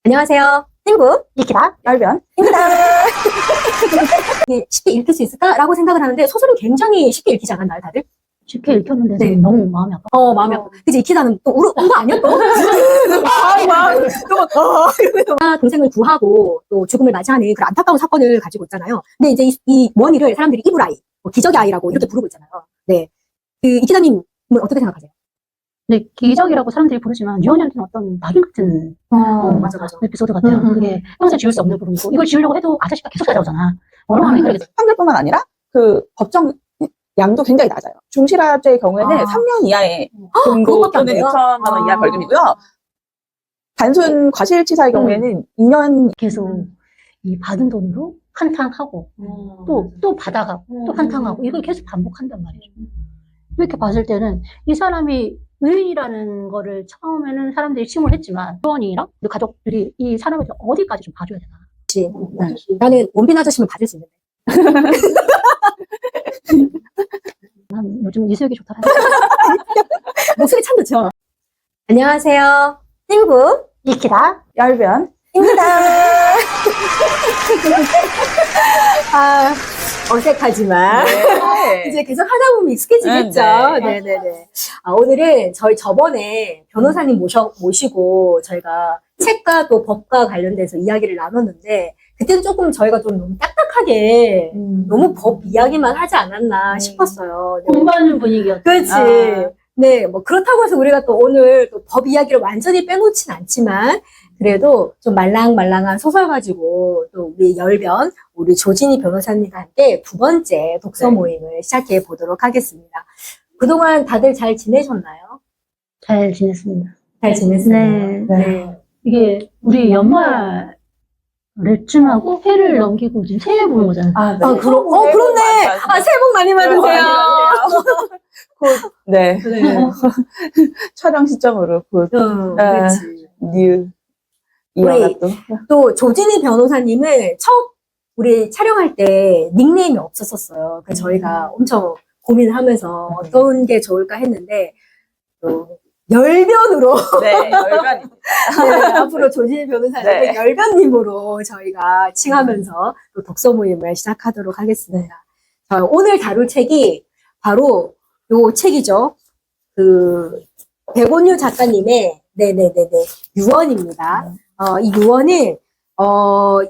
안녕하세요. 친구 리키다 열변입니다. 이게 쉽게 읽힐 수 있을까라고 생각을 하는데 소설은 굉장히 쉽게 읽히지 않았나요, 다들? 쉽게 읽혔는데 네. 너무 마음이 아파. 마음이 아파. 그치, 익히다는 또 운 거 아니야, 또? 동생을 구하고 또 죽음을 맞이하는 그런 안타까운 사건을 가지고 있잖아요. 근데 이제 이 원희를 사람들이 이불아이, 기적의 아이라고 이렇게 부르고 있잖아요. 네. 이키다님은 어떻게 생각하세요? 근데 기적이라고 사람들이 부르지만 유언이한테는 어떤 낙인 같은 맞아. 에피소드 같아요. 그게 평생 지울 수 없는 부분이고 이걸 지우려고 해도 아저씨가 계속 찾아오잖아. 얼마나 힘들겠어. 판결뿐만 아니라 그 법정 양도 굉장히 낮아요. 중실화죄의 경우에는 3년 이하의 금고 그거밖에 안 또는 돼요? 6천만 원 이하 벌금이고요. 단순 과실치사의 경우에는 2년 계속 이 받은 돈으로 한탕하고 또 받아가고 또 한탕하고 이걸 계속 반복한단 말이죠. 이렇게 봤을 때는 이 사람이 의인이라는 거를 처음에는 사람들이 침울했지만 유언이랑 우리 가족들이 이 사람을 어디까지 좀 봐줘야 되나. 나는 원빈 아저씨면 봐줄 수 있는데. 난 요즘 이수혁이 좋더라. 목소리 참 좋죠? 안녕하세요. 친구 리키다 열변입니다. 어색하지만 네. 이제 계속 하다 보면 익숙해지겠죠. 네네네. 오늘은 저희 저번에 변호사님 모시고 저희가 책과 또 법과 관련돼서 이야기를 나눴는데 그때는 조금 저희가 좀 너무 딱딱하게 너무 법 이야기만 하지 않았나 싶었어요. 네. 공부하는 분위기였죠. 그렇지. 네, 뭐 그렇다고 해서 우리가 또 오늘 또 법 이야기를 완전히 빼놓진 않지만 그래도 좀 말랑말랑한 소설 가지고 또 우리 열변, 우리 조진희 변호사님과 함께 두 번째 독서 모임을 시작해 보도록 하겠습니다. 그동안 다들 잘 지내셨나요? 잘 지냈습니다. 잘 지냈어요. 네. 이게 우리 연말 랩쯤하고 해를 넘기고 지금 새해 보는 거잖아요. 그렇네. 새해 복 많이 받으세요. 곧, 네. 촬영 시점으로 곧, 그렇지. 뉴 이어가 또 조진희 변호사님을 우리 촬영할 때 닉네임이 없었었어요. 그래서 저희가 엄청 고민을 하면서 어떤 게 좋을까 했는데 또 열변으로 네, 열변입니다. 네, 앞으로 조진희 변호사님을 열변님으로 저희가 칭하면서 또 독서 모임을 시작하도록 하겠습니다. 오늘 다룰 책이 바로 요 책이죠. 백원유 작가님의 유언입니다. 이 유언은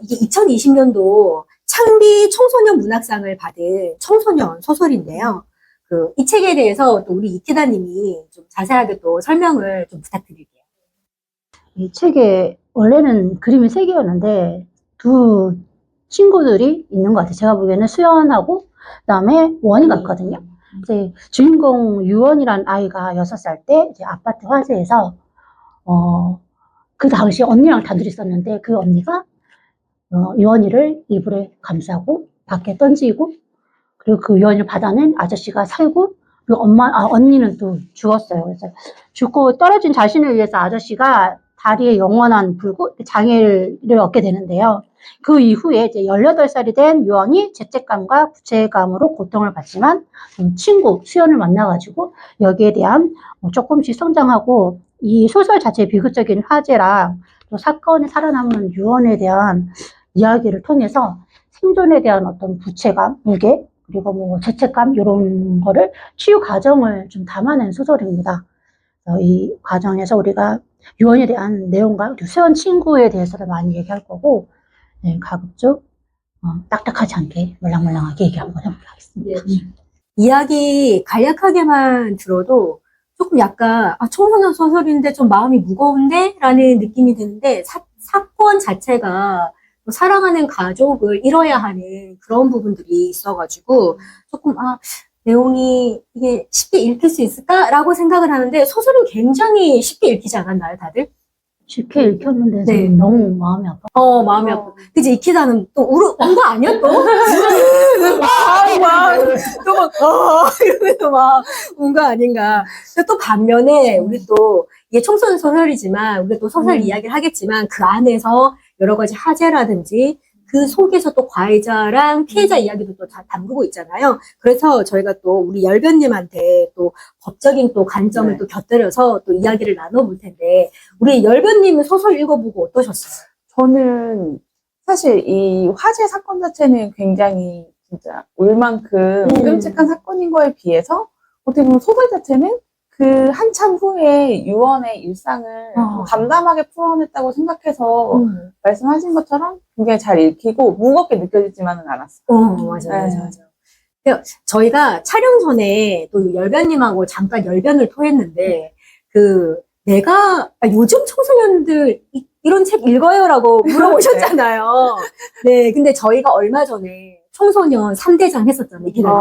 이게 2020년도 창비 청소년 문학상을 받은 청소년 소설인데요. 이 책에 대해서 또 우리 이키다님이 좀 자세하게 또 설명을 좀 부탁드릴게요. 이 책에 원래는 그림이 3개였는데 두 친구들이 있는 것 같아요. 제가 보기에는 수연하고 그다음에 원희가 있거든요. 이제 주인공 유원이라는 아이가 6살 때 이제 아파트 화재에서 그 당시 언니랑 단둘이 있었는데 그 언니가 유원이를 이불에 감싸고 밖에 던지고 그리고 그 유언을 받아낸 아저씨가 살고 그리고 언니는 또 죽었어요. 그래서 죽고 떨어진 자신을 위해서 아저씨가 다리에 영원한 장애를 얻게 되는데요. 그 이후에 이제 18살이 된 유언이 죄책감과 부채감으로 고통을 받지만 친구 수연을 만나가지고 여기에 대한 조금씩 성장하고 이 소설 자체의 비극적인 화재랑 또 사건이 살아남은 유언에 대한 이야기를 통해서 생존에 대한 어떤 부채감, 무게 그리고 뭐 죄책감 이런 거를 치유 과정을 좀 담아낸 소설입니다. 이 과정에서 우리가 유언에 대한 내용과 수연 친구에 대해서를 많이 얘기할 거고 가급적 딱딱하지 않게 말랑말랑하게 얘기 한번 해보도록 하겠습니다. 이야기 간략하게만 들어도 조금 약간 청소년 소설인데 좀 마음이 무거운데? 라는 느낌이 드는데 사건 자체가 사랑하는 가족을 잃어야 하는 그런 부분들이 있어가지고 조금 내용이 이게 쉽게 읽힐 수 있을까라고 생각을 하는데 소설은 굉장히 쉽게 읽히지 않았나요, 다들? 쉽게 읽혔는데 너무 마음이 아파. 마음이 아파. 그치, 이키다는 또 운 거 아니야, 또? 이러면서 운 거 아닌가. 근데 또 반면에, 우리 또, 이게 청소년 소설이지만, 우리 또 소설 이야기를 하겠지만, 그 안에서 여러 가지 화제라든지, 그 속에서 또 가해자랑 피해자 이야기도 또 다 담그고 있잖아요. 그래서 저희가 또 우리 열변님한테 또 법적인 또 관점을 네. 또 곁들여서 또 이야기를 나눠볼 텐데, 우리 열변님은 소설 읽어보고 어떠셨어요? 저는 사실 이 화재 사건 자체는 굉장히 진짜 울 만큼 끔찍한 사건인 거에 비해서 어떻게 보면 소설 자체는 그 한참 후에 유언의 일상을 담담하게 풀어냈다고 생각해서 말씀하신 것처럼 굉장히 잘 읽히고 무겁게 느껴지지만은 않았어요. 맞아요, 네. 맞아요. 저희가 촬영 전에 또 열변님하고 잠깐 열변을 토했는데, 요즘 청소년들 이런 책 읽어요라고 물어보셨잖아요. 네, 근데 저희가 얼마 전에 청소년 3대장 했었잖아요, 이 기자님.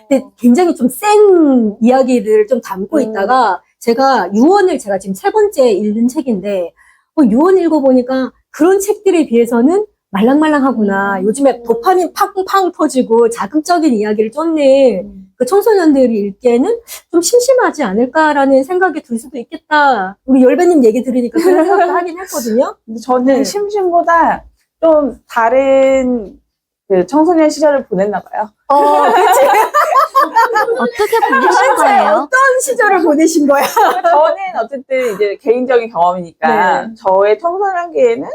근데 굉장히 좀 센 이야기를 좀 담고 있다가, 유언을 제가 지금 3번째 읽는 책인데, 유언 읽어보니까 그런 책들에 비해서는 말랑말랑하구나. 요즘에 도파민 팡팡 터지고 자극적인 이야기를 쫓는 그 청소년들이 읽기에는 좀 심심하지 않을까라는 생각이 들 수도 있겠다. 우리 열배님 얘기 들으니까 그런 생각도 하긴 했거든요. 근데 저는 네. 심심보다 좀 다른 그 청소년 시절을 보냈나 봐요. 그치. 어떻게 보내신 거예요? 어떤 시절을 보내신 거야? 저는 어쨌든 이제 개인적인 경험이니까 네. 저의 청소년기에는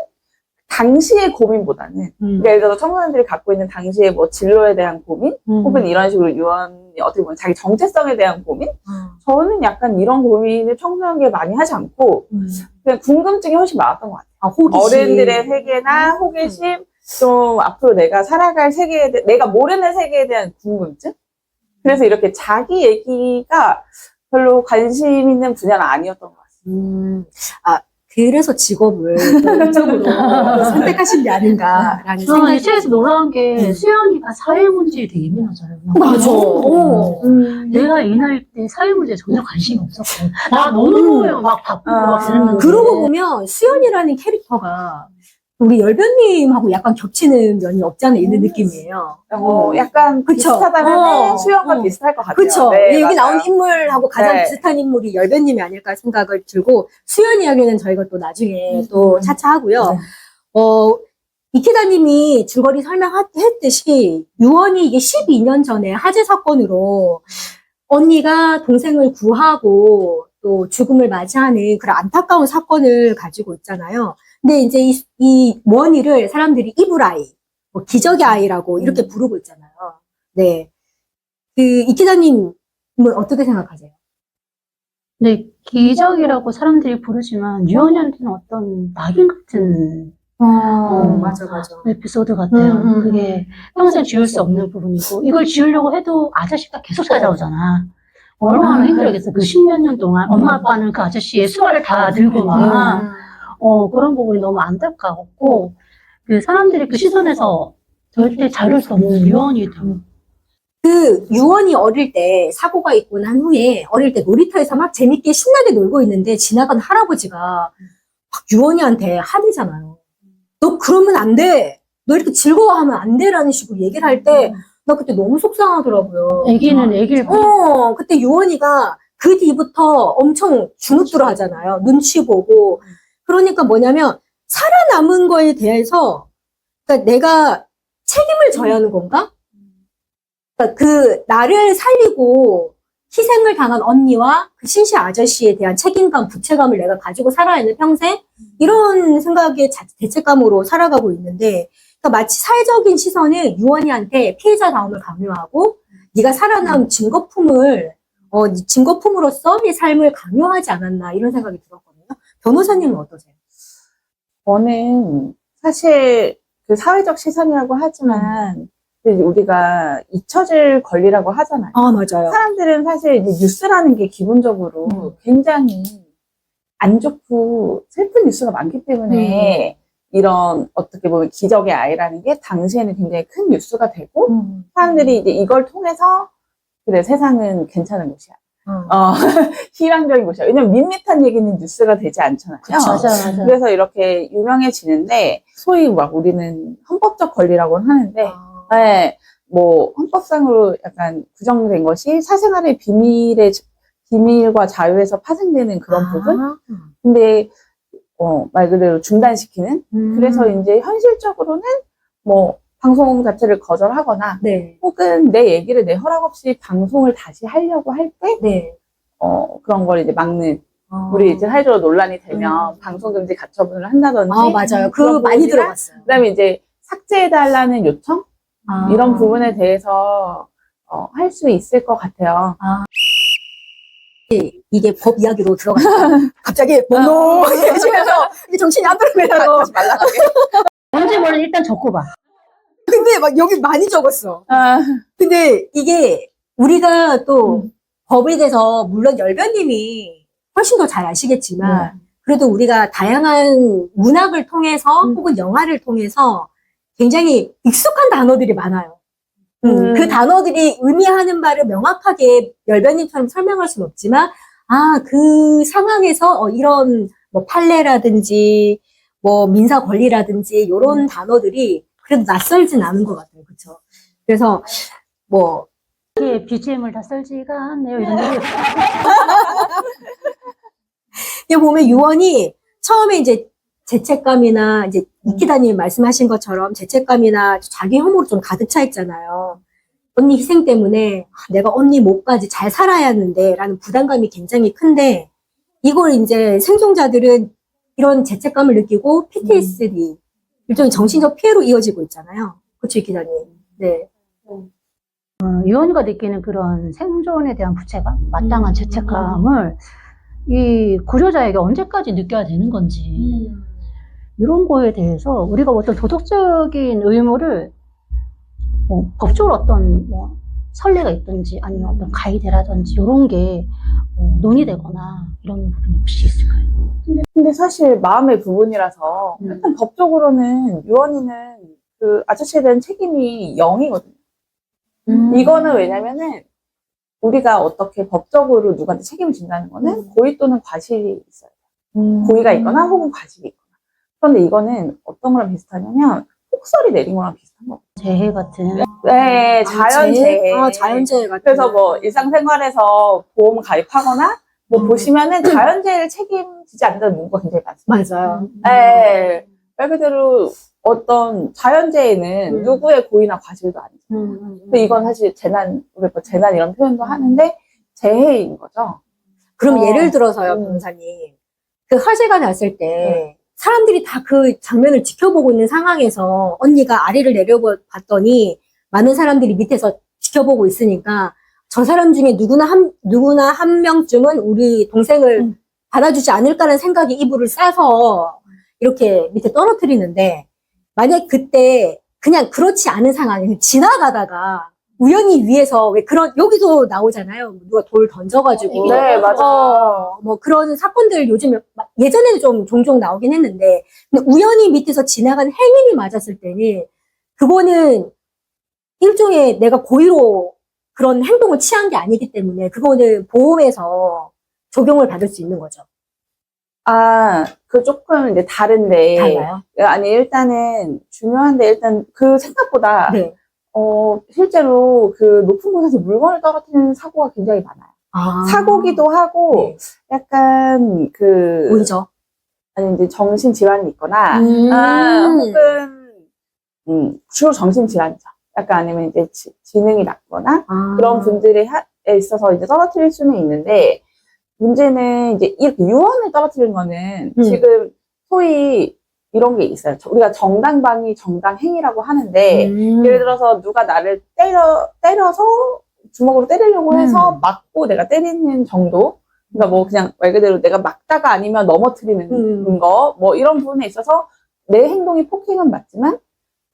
당시의 고민보다는 그러니까 예를 들어서 청소년들이 갖고 있는 당시의 뭐 진로에 대한 고민 혹은 이런 식으로 유언이 어떻게 보면 자기 정체성에 대한 고민 저는 약간 이런 고민을 청소년기에 많이 하지 않고 그냥 궁금증이 훨씬 많았던 것 같아요. 호기심. 어른들의 세계나 호기심 좀 앞으로 내가 살아갈 세계에 내가 모르는 세계에 대한 궁금증 그래서 이렇게 자기 얘기가 별로 관심 있는 분야가 아니었던 것 같습니다. 그래서 직업을 이쪽으로 선택하신 게 아닌가라는 저는 이 생각이 책에서 놀라운 게 수연이가 사회 문제에 되게 예민하잖아요. 맞아. 내가 이 나이 때 사회 문제에 전혀 관심이 없었고 나 너무 막 바쁘고 막 그랬는데 그러고 보면 수연이라는 캐릭터가 우리 열변님하고 약간 겹치는 면이 없지 않아 있는 느낌이에요. 약간 그쵸. 비슷하다면 수영과 비슷할 것 같아요. 그렇죠. 네, 여기 맞아요. 나온 인물하고 가장 네. 비슷한 인물이 열변님이 아닐까 생각을 들고 수연 이야기는 저희가 또 나중에 또 차차 하고요. 네. 이케다님이 줄거리 설명했듯이 유언이 이게 12년 전에 화재 사건으로 언니가 동생을 구하고 또 죽음을 맞이하는 그런 안타까운 사건을 가지고 있잖아요. 근데 이제 이 원희를 사람들이 이불아이, 뭐 기적의 아이라고 이렇게 부르고 있잖아요. 네. 이케다님은 어떻게 생각하세요? 네, 기적이라고 사람들이 부르지만 유언이한테는 어떤 낙인 같은 맞아. 에피소드 같아요. 그게 평생 지울 수 없는 부분이고 이걸 지우려고 해도 아저씨가 계속 찾아오잖아. 얼마나 힘들겠어. 그 10몇 년 동안 엄마 아빠는 그 아저씨의 수발을 다 들고 막 그런 부분이 너무 안타깝고 그 사람들이 그 시선에서 절대 자를 수 없는 유언이죠. 유언이 어릴 때 사고가 있고 난 후에 어릴 때 놀이터에서 막 재밌게 신나게 놀고 있는데 지나간 할아버지가 막 유언이한테 화내잖아요. 너 그러면 안 돼. 너 이렇게 즐거워하면 안 돼라는 식으로 얘기를 할 때 나 그때 너무 속상하더라고요. 애기는 애기를 그때 유언이가 그 뒤부터 엄청 주눅들어 하잖아요. 눈치 보고. 그러니까 뭐냐면 살아남은 거에 대해서 그러니까 내가 책임을 져야 하는 건가? 그러니까 나를 살리고 희생을 당한 언니와 그 신시 아저씨에 대한 책임감, 부채감을 내가 가지고 살아야 하는 평생? 이런 생각의 죄책감으로 살아가고 있는데, 그러니까 마치 사회적인 시선은 유언이한테 피해자다움을 강요하고, 네가 살아남은 증거품으로서 네 삶을 강요하지 않았나, 이런 생각이 들었거든요. 변호사님은 어떠세요? 저는 사실 그 사회적 시선이라고 하지만 우리가 잊혀질 권리라고 하잖아요. 맞아요. 사람들은 사실 이제 뉴스라는 게 기본적으로 굉장히 안 좋고 슬픈 뉴스가 많기 때문에 이런 어떻게 보면 기적의 아이라는 게 당시에는 굉장히 큰 뉴스가 되고 사람들이 이제 이걸 통해서 그래 세상은 괜찮은 곳이야. 희망적인 곳이야. 왜냐면 밋밋한 얘기는 뉴스가 되지 않잖아요. 맞아. 그래서 이렇게 유명해지는데 소위 막 우리는 헌법적 권리라고는 하는데 네, 뭐 헌법상으로 약간 구정된 것이 사생활의 비밀과 자유에서 파생되는 그런 부분. 근데 말 그대로 중단시키는. 그래서 이제 현실적으로는 뭐 방송 자체를 거절하거나 네. 혹은 내 얘기를 내 허락 없이 방송을 다시 하려고 할 때 네. 그런 걸 이제 막는 어. 우리 이제 사회적으로 논란이 되면 방송 금지 가처분을 한다든지 맞아요. 그거 그런 많이 부분이나 들어봤어요. 그다음에 이제 삭제해달라는 요청 이런 부분에 대해서 할 수 있을 것 같아요. 이게 법 이야기로 들어가니까 갑자기 몽롱해지면서 이게 정신이 안 들어가요. 하지 말라고. 언제뭐는 일단 적고봐. 근데 막 여기 많이 적었어. 근데 이게 우리가 또 법에 대해서 물론 열변님이 훨씬 더 잘 아시겠지만 그래도 우리가 다양한 문학을 통해서 혹은 영화를 통해서 굉장히 익숙한 단어들이 많아요. 그 단어들이 의미하는 바를 명확하게 열변님처럼 설명할 수는 없지만 그 상황에서 이런 뭐 판례라든지 뭐 민사 권리라든지 이런 단어들이 그래도 낯설진 않은 것 같아요. 그렇죠? 그래서 뭐 이게 BGM을 다 썰지가 않네요. 이런 게. 이게 보면 유언이 처음에 이제 죄책감이나 이제 이키다님 말씀하신 것처럼 죄책감이나 자기 혐오로 좀 가득 차 있잖아요. 언니 희생 때문에 내가 언니 목까지 잘 살아야 하는데 라는 부담감이 굉장히 큰데 이걸 이제 생존자들은 이런 죄책감을 느끼고 PTSD 일종의 정신적 피해로 이어지고 있잖아요. 그렇죠, 이키다님? 네. 유언이가 느끼는 그런 생존에 대한 부채감, 마땅한 죄책감을 이 구조자에게 언제까지 느껴야 되는 건지 이런 거에 대해서 우리가 어떤 도덕적인 의무를 법적으로 어떤 선례가 있든지 아니면 어떤 가이드라든지 이런 게 논의되거나 이런 부분이 혹시 있을까요? 근데 사실 마음의 부분이라서 일단 법적으로는 유언이는 그 아저씨에 대한 책임이 0이거든요. 이거는 왜냐면은 우리가 어떻게 법적으로 누구한테 책임을 진다는 거는 고의 또는 과실이 있어요. 고의가 있거나 혹은 과실이 있거나. 그런데 이거는 어떤 거랑 비슷하냐면 폭설이 내린 거랑 비슷한 거예요. 재해 같은 네, 자연재해. 자연재해 같은. 그래서 뭐 일상생활에서 보험 가입하거나 뭐 보시면은 자연재해를 책임지지 않는다는 문구가 굉장히 많습니다. 맞아요. 네. 말 그대로 어떤 자연재해는 누구의 고의나 과실도 아니죠. 근데 이건 사실 우리 뭐 재난 이런 표현도 하는데 재해인 거죠. 그럼 예를 들어서요, 변호사님. 그 화재가 났을 때 사람들이 다 그 장면을 지켜보고 있는 상황에서 언니가 아래를 내려봤더니 많은 사람들이 밑에서 지켜보고 있으니까 저 사람 중에 누구나 한 명쯤은 우리 동생을 받아주지 않을까라는 생각이 이불을 싸서 이렇게 밑에 떨어뜨리는데 만약 그때 그냥 그렇지 않은 상황에 지나가다가 우연히 위에서 왜 여기도 나오잖아요. 누가 돌 던져가지고. 네, 맞아요. 뭐 그런 사건들 요즘 예전에는 좀 종종 나오긴 했는데 근데 우연히 밑에서 지나간 행인이 맞았을 때는 그거는 일종의 내가 고의로 그런 행동을 취한 게 아니기 때문에 그거는 보험에서 적용을 받을 수 있는 거죠. 그 조금 이제 다른데. 달라요? 아니, 일단은 중요한데 일단 그 생각보다 네. 실제로 그 높은 곳에서 물건을 떨어뜨리는 사고가 굉장히 많아요. 사고기도 하고, 약간 보이죠? 아니, 이제 정신질환이 있거나, 혹은, 주로 정신질환이죠. 약간 아니면 이제 지능이 낮거나, 그런 분들에 있어서 이제 떨어뜨릴 수는 있는데, 문제는 이제 이렇게 유언을 떨어뜨리는 거는 지금 소위 이런 게 있어요. 우리가 정당방위, 정당행위라고 하는데, 예를 들어서 누가 나를 때려서 주먹으로 때리려고 해서 맞고 내가 때리는 정도? 그러니까 뭐 그냥 말 그대로 내가 막다가 아니면 넘어뜨리는 거, 뭐 이런 부분에 있어서 내 행동이 폭행은 맞지만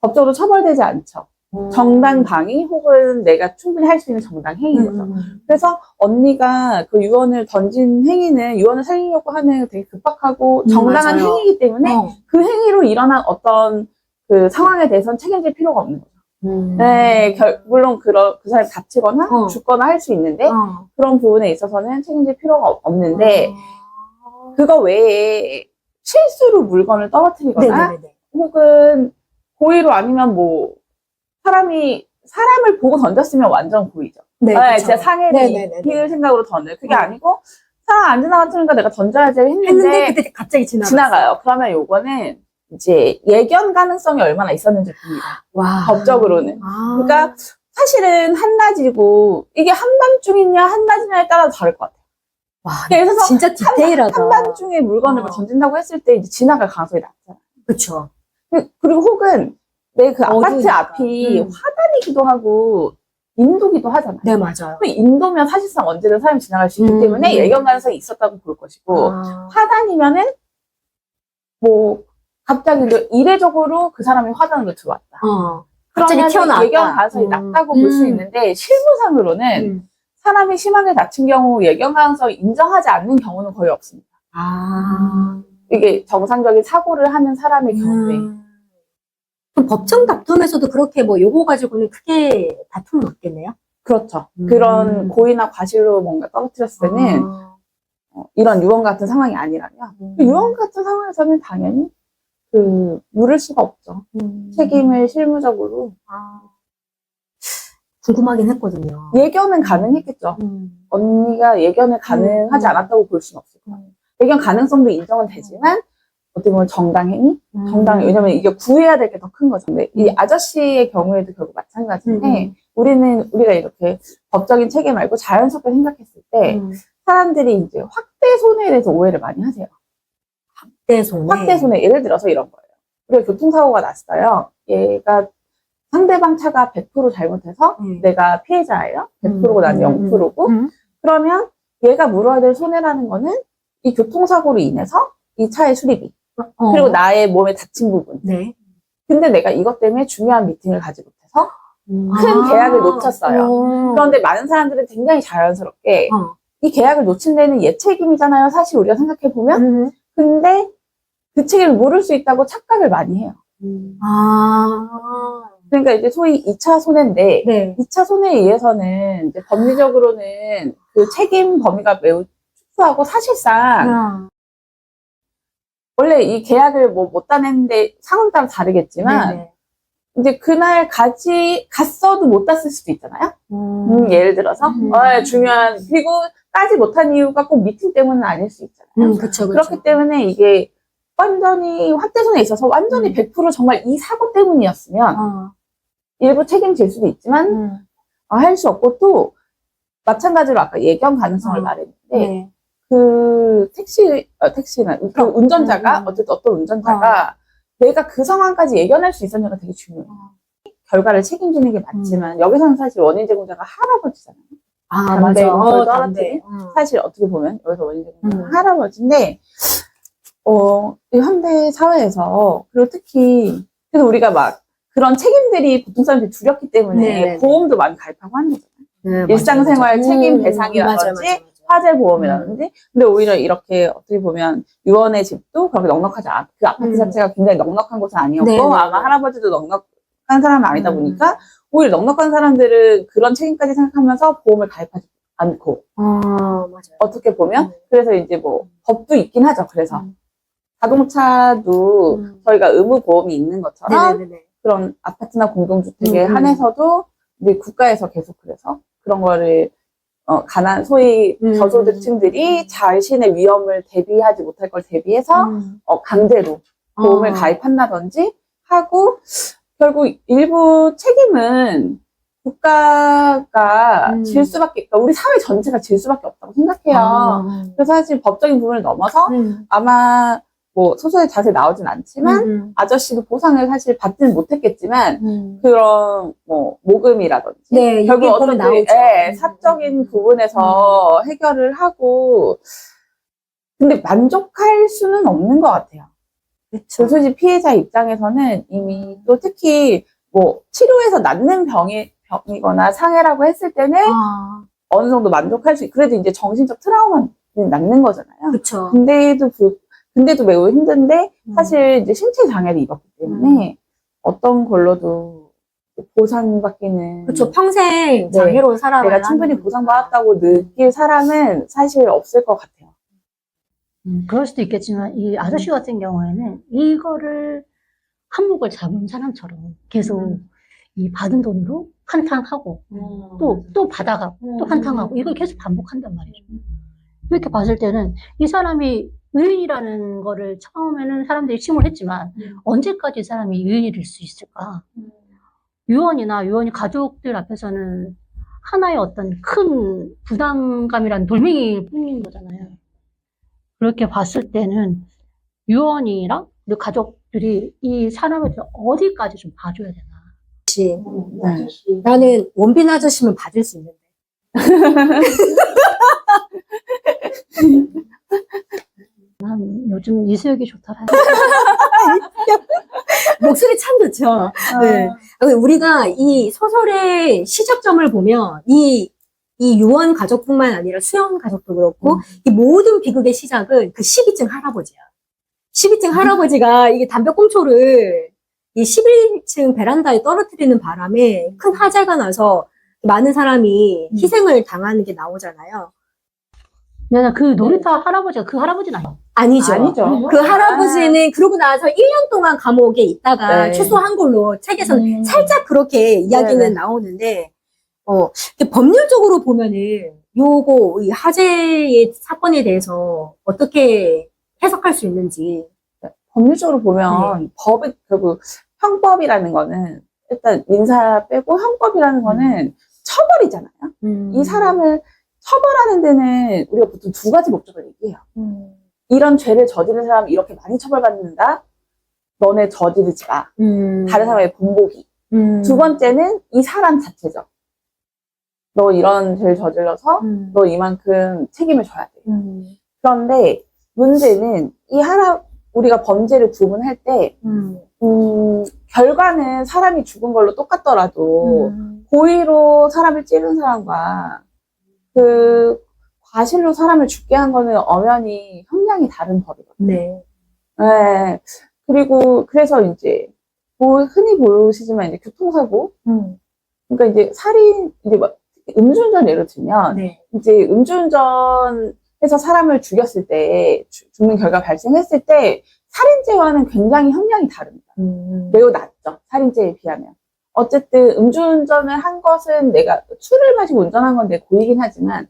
법적으로 처벌되지 않죠. 정당방위 혹은 내가 충분히 할 수 있는 정당행위인 거죠. 그래서 언니가 그 유언을 던진 행위는 유언을 살리려고 하는 되게 급박하고 정당한 맞아요. 행위이기 때문에 그 행위로 일어난 어떤 그 상황에 대해서는 책임질 필요가 없는 거죠. 네, 물론 그 사람이 다치거나 죽거나 할 수 있는데 그런 부분에 있어서는 책임질 필요가 없는데 그거 외에 실수로 물건을 떨어뜨리거나 네네네. 혹은 고의로 아니면 뭐 사람을 보고 던졌으면 완전 고의죠. 네, 네, 그쵸. 진짜 상해를 입힐 생각으로 던져요. 그게 아니고 사람 안 지나갔으니까 내가 던져야지 했는데 그때 갑자기 지나가요. 그러면 요거는 이제 예견 가능성이 얼마나 있었는지 봅니다. 와. 법적으로는. 아. 그러니까 사실은 한낮이고 이게 한밤중이냐 한낮이냐에 따라 다를 것 같아요. 와, 그래서 진짜 디테일하다. 한밤중에 물건을 막 던진다고 했을 때 이제 지나갈 가능성이 낮잖아요. 그쵸. 그리고 혹은 내 그 아파트 어두우니까. 앞이 화단이기도 하고 인도기도 하잖아요. 네, 맞아요. 그 인도면 사실상 언제든 사람이 지나갈 수 있기 때문에 예견 가능성이 있었다고 볼 것이고 아. 화단이면은 뭐 갑자기 이례적으로 그 사람이 화단으로 들어왔다. 갑자기 그러면 튀어나왔다. 예견 가능성이 낮다고 볼 수 있는데 실무상으로는 사람이 심하게 다친 경우 예견 가능성을 인정하지 않는 경우는 거의 없습니다. 아. 이게 정상적인 사고를 하는 사람의 경우에. 그럼 법정 다툼에서도 그렇게 뭐 요거 가지고는 크게 다툼은 없겠네요? 그렇죠. 그런 고의나 과실로 뭔가 떨어뜨렸을 때는 이런 유언 같은 상황이 아니라면 그 유언 같은 상황에서는 당연히 물을 수가 없죠. 책임을 실무적으로. 궁금하긴 했거든요. 예견은 가능했겠죠. 언니가 예견을 가능하지 않았다고 볼 수는 없을 거예요. 예견 가능성도 인정은 되지만 어떻게 보면 정당행위? 왜냐면 이게 구해야 될 게 더 큰 거죠. 근데 이 아저씨의 경우에도 결국 마찬가지인데 우리가 이렇게 법적인 체계 말고 자연스럽게 생각했을 때 사람들이 이제 확대 손해에 대해서 오해를 많이 하세요. 확대 손해. 예를 들어서 이런 거예요. 우리가 교통사고가 났어요. 얘가 상대방 차가 100% 잘못해서 내가 피해자예요. 100%고 나는 0%고 그러면 얘가 물어야 될 손해라는 거는 이 교통사고로 인해서 이 차의 수리비 그리고 나의 몸에 다친 부분. 네. 근데 내가 이것 때문에 중요한 미팅을 가지 못해서 큰 계약을 놓쳤어요. 그런데 많은 사람들은 굉장히 자연스럽게 이 계약을 놓친 데는 얘 책임이잖아요. 사실 우리가 생각해보면. 근데 그 책임을 물을 수 있다고 착각을 많이 해요. 그러니까 이제 소위 2차 손해인데 네. 2차 손해에 의해서는 이제 법리적으로는 그 책임 범위가 매우 축소하고 사실상 원래 이 계약을 뭐 못 따냈는데 상황에 따라 다르겠지만 네네. 이제 그날 갔어도 못 땄을 수도 있잖아요. 예를 들어서 중요한 그리고 따지 못한 이유가 꼭 미팅 때문은 아닐 수 있잖아요. 그쵸. 그렇기 때문에 이게 완전히 확대손해에 있어서 완전히 100% 정말 이 사고 때문이었으면 일부 책임질 수도 있지만 할 수 없고 또 마찬가지로 아까 예견 가능성을 말했는데 네. 그 택시는 그 운전자가 어쨌든 어떤 운전자가 내가 그 상황까지 예견할 수 있었냐가 되게 중요해요. 결과를 책임지는 게 맞지만 여기서는 사실 원인 제공자가 할아버지잖아요. 담배 맞아. 공을 담배. 떨어뜨린 사실 어떻게 보면 여기서 원인 제공자가 할아버지인데 이 현대 사회에서 그리고 특히 그래서 우리가 막 그런 책임들이 보통 사람들이 두렵기 때문에 네네네. 보험도 많이 가입하고 하는 거잖아요. 네, 일상생활 맞아. 책임 배상이라든지 맞아. 화재 보험이라든지 근데 오히려 이렇게 어떻게 보면 유언의 집도 그렇게 넉넉하지 않아 그 아파트 자체가 굉장히 넉넉한 곳은 아니었고 네네네. 아마 할아버지도 넉넉한 사람은 아니다 보니까 오히려 넉넉한 사람들은 그런 책임까지 생각하면서 보험을 가입하지 않고 맞아요. 어떻게 보면 그래서 이제 뭐 법도 있긴 하죠. 그래서 자동차도 저희가 의무 보험이 있는 것처럼 네네네. 그런 아파트나 공동주택에 한해서도 이제 국가에서 계속 그래서 그런 거를 소위 저소득층들이 자신의 위험을 대비하지 못할 걸 대비해서 강제로 보험을 가입한다든지 하고 결국 일부 책임은 국가가 질 수밖에, 그러니까 우리 사회 전체가 질 수밖에 없다고 생각해요. 그래서 사실 법적인 부분을 넘어서 아마 뭐 소설에 자세히 나오진 않지만 아저씨도 보상을 사실 받지는 못했겠지만 그런 뭐 모금이라든지 네, 결국 이게 어떤 보면 나오죠. 사적인 부분에서 해결을 하고 근데 만족할 수는 없는 것 같아요. 솔직히 피해자 입장에서는 이미 또 특히 뭐 치료해서 낫는 병이거나 상해라고 했을 때는 어느 정도 만족할 수 그래도 이제 정신적 트라우마는 낫는 거잖아요. 그쵸. 근데도 매우 힘든데 사실 이제 신체 장애를 입었기 때문에 어떤 걸로도 보상받기는 그쵸. 평생 장애로 살아가야 내가 충분히 하는 보상받았다고 느낄 사람은 사실 없을 것 같아요. 그럴 수도 있겠지만 이 아저씨 같은 경우에는 이거를 한몫을 잡은 사람처럼 계속 이 받은 돈으로 한탕하고 또 받아가고 또 한탕하고 이걸 계속 반복한단 말이죠. 이렇게 봤을 때는 이 사람이 의인이라는 거를 처음에는 사람들이 침몰했지만 언제까지 이 사람이 의인일 수 있을까? 유언이나 유언이 가족들 앞에서는 하나의 어떤 큰 부담감이란 돌멩이일 뿐인 거잖아요. 그렇게 봤을 때는 유언이랑 우리 가족들이 이 사람을 어디까지 좀 봐줘야 되나? 네. 나는 원빈 아저씨면 봐줄 수 있는데. 난 요즘 이수혁이 좋더라. 목소리 참 좋죠. 네. 우리가 이 소설의 시작점을 보면 이 요원 가족뿐만 아니라 수영 가족도 그렇고 이 모든 비극의 시작은 그 12층 할아버지야. 12층 할아버지가 이게 담배꽁초를 이 11층 베란다에 떨어뜨리는 바람에 큰 화재가 나서 많은 사람이 희생을 당하는 게 나오잖아요. 내가 그 놀이터 할아버지가 그 할아버지는 아니야. 아니죠. 아니죠. 그 할아버지는 그러고 나서 1년 동안 감옥에 있다가 네. 출소한 걸로 책에서는 살짝 그렇게 이야기는 네네. 나오는데, 근데 법률적으로 보면은 요거 이 화재의 사건에 대해서 어떻게 해석할 수 있는지. 법률적으로 보면 법의 결국 형법이라는 거는 일단 민사 빼고 형법이라는 거는 처벌이잖아요. 이 사람을 처벌하는 데는 우리가 보통 두 가지 목적을 얘기해요. 이런 죄를 저지른 사람이 이렇게 많이 처벌받는다. 너네 저지르지 마. 다른 사람의 본보기. 두 번째는 이 사람 자체죠. 너 이런 죄를 저질러서 너 이만큼 책임을 져야 돼. 그런데 문제는 우리가 범죄를 구분할 때 결과는 사람이 죽은 걸로 똑같더라도 고의로 사람을 찌른 사람과 그 과실로 사람을 죽게 한 거는 엄연히 형량이 다른 법이거든요. 네. 네. 그리고 그래서 이제 흔히 보시지만 이제 교통사고, 그러니까 이제 살인, 이제 음주운전 예를 들면 네. 이제 음주운전해서 사람을 죽였을 때 죽는 결과 발생했을 때 살인죄와는 굉장히 형량이 다릅니다. 매우 낮죠. 살인죄에 비하면. 어쨌든 음주운전을 한 것은 내가 술을 마시고 운전한 건데 고의긴 하지만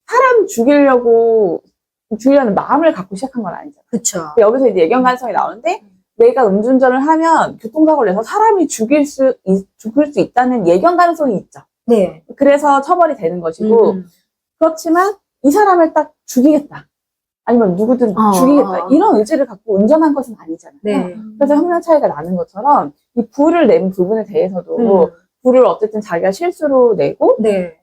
사람 죽이려는 마음을 갖고 시작한 건 아니잖아. 그쵸. 여기서 이제 예견 가능성이 나오는데 내가 음주운전을 하면 교통사고를 내서 사람이 죽을 수 있다는 예견 가능성이 있죠. 네. 그래서 처벌이 되는 것이고 그렇지만 이 사람을 딱 죽이겠다. 아니면 누구든 죽이겠다. 이런 의지를 갖고 운전한 것은 아니잖아요. 네. 그래서 형량 차이가 나는 것처럼 이 불을 낸 부분에 대해서도 불을 어쨌든 자기가 실수로 내고 네.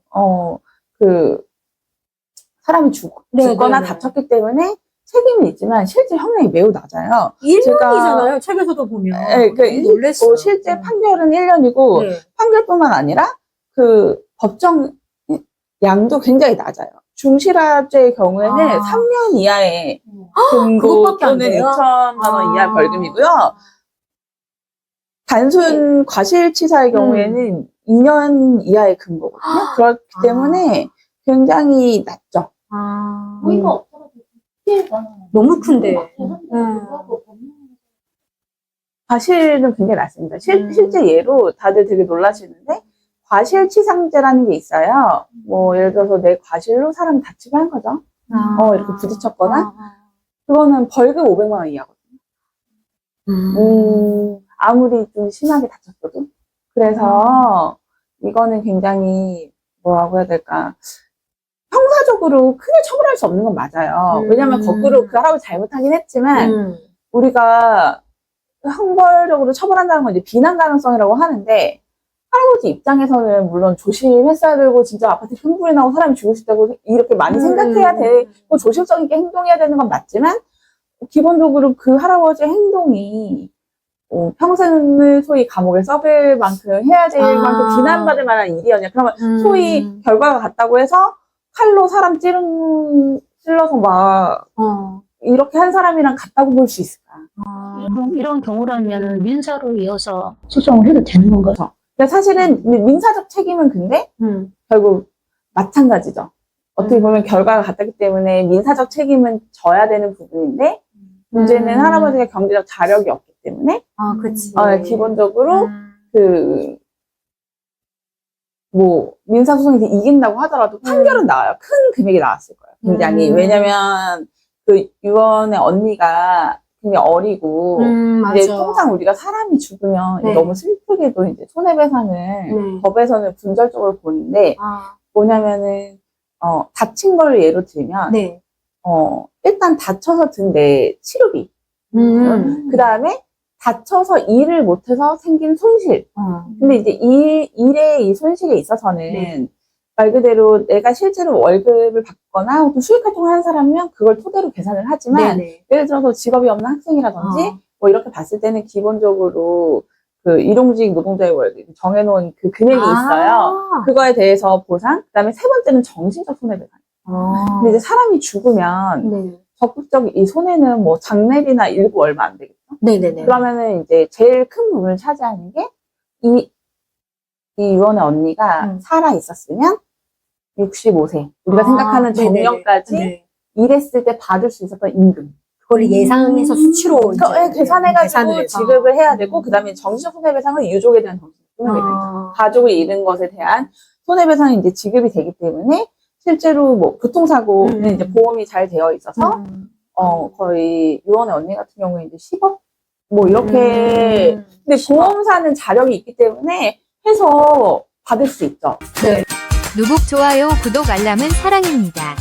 사람이 죽거나 네. 다쳤기 때문에 책임은 있지만 실제 형량이 매우 낮아요. 1년이잖아요. 책에서도 보면. 네, 너무 놀랬어요. 실제 판결은 1년이고 네. 판결뿐만 아니라 그 법정 양도 굉장히 낮아요. 중실화죄의 경우에는 3년 이하의 금고 그것밖에 안 또는 돼요? 2천만 원 이하 벌금이고요. 단순 과실치사의 경우에는 2년 이하의 금고거든요. 그렇기 때문에 굉장히 낮죠. 너무 큰데. 과실은 굉장히 낮습니다. 실제 예로 다들 되게 놀라시는데 과실치상죄라는 게 있어요. 뭐 예를 들어서 내 과실로 사람이 다치게 한 거죠. 이렇게 부딪혔거나 그거는 벌금 500만 원 이하거든요. 아무리 좀 심하게 다쳤어도. 그래서 이거는 굉장히 뭐라고 해야 될까. 형사적으로 크게 처벌할 수 없는 건 맞아요. 왜냐면 거꾸로 그 할아버지 잘못하긴 했지만 우리가 형벌적으로 처벌한다는 건 이제 비난 가능성이라고 하는데 할아버지 입장에서는 물론 조심했어야 되고 진짜 아파트 큰 불이 나고 사람이 죽을 수 있다고 이렇게 많이 생각해야 되고 조심성 있게 행동해야 되는 건 맞지만 기본적으로 그 할아버지의 행동이 평생을 소위 감옥에 썩을 만큼 해야 될 만큼 비난받을 만한 일이었냐. 그러면 소위 결과가 같다고 해서 칼로 사람 찔러서 막 이렇게 한 사람이랑 같다고 볼 수 있을까? 이런 경우라면 민사로 이어서 소송을 해도 되는 건가요? 그러니까 사실은 민사적 책임은 근데 결국 마찬가지죠. 어떻게 보면 결과가 같았기 때문에 민사적 책임은 져야 되는 부분인데 문제는 할아버지가 경제적 자력이 없기 때문에 그치. 기본적으로 민사소송에서 이긴다고 하더라도 판결은 나와요. 큰 금액이 나왔을 거예요. 굉장히. 왜냐면 그 유언의 언니가 굉장히 어리고 이제 맞아. 통상 우리가 사람이 죽으면 네. 너무 슬프게도 이제 손해배상을 네. 법에서는 분절적으로 보는데 아, 뭐냐면은 다친 걸 예로 들면 네. 일단 다쳐서 든 내 치료비 그 다음에 다쳐서 일을 못해서 생긴 손실 근데 이제 일의 이 손실에 있어서는 네. 말 그대로 내가 실제로 월급을 받거나 혹은 수익 활동을 하는 사람이면 그걸 토대로 계산을 하지만 네네. 예를 들어서 직업이 없는 학생이라든지 아. 뭐 이렇게 봤을 때는 기본적으로 그 일용직 노동자의 월급 정해놓은 그 금액이 있어요. 그거에 대해서 보상. 그다음에 세 번째는 정신적 손해배상. 근데 이제 사람이 죽으면 네. 적극적 이 손해는 뭐 장례비나 일부 얼마 안 되겠죠. 네네네. 그러면은 이제 제일 큰 부분을 차지하는 게 이 유언의 언니가 살아 있었으면 65세 우리가 생각하는 네네네. 정년까지 네. 일했을 때 받을 수 있었던 임금. 그걸 예상해서 수치로 그거에 이제 계산해가지고 계산을 해서. 지급을 해야 되고 그다음에 정신적 손해배상은 유족에 대한 정신적 손해배상. 가족을 잃은 것에 대한 손해배상이 이제 지급이 되기 때문에 실제로 뭐 교통사고는 이제 보험이 잘 되어 있어서 거의 유언의 언니 같은 경우에 이제 10억 뭐 이렇게 근데 보험사는 자력이 있기 때문에 해서 받을 수 있죠. 누국 좋아요, 구독, 알람은 사랑입니다.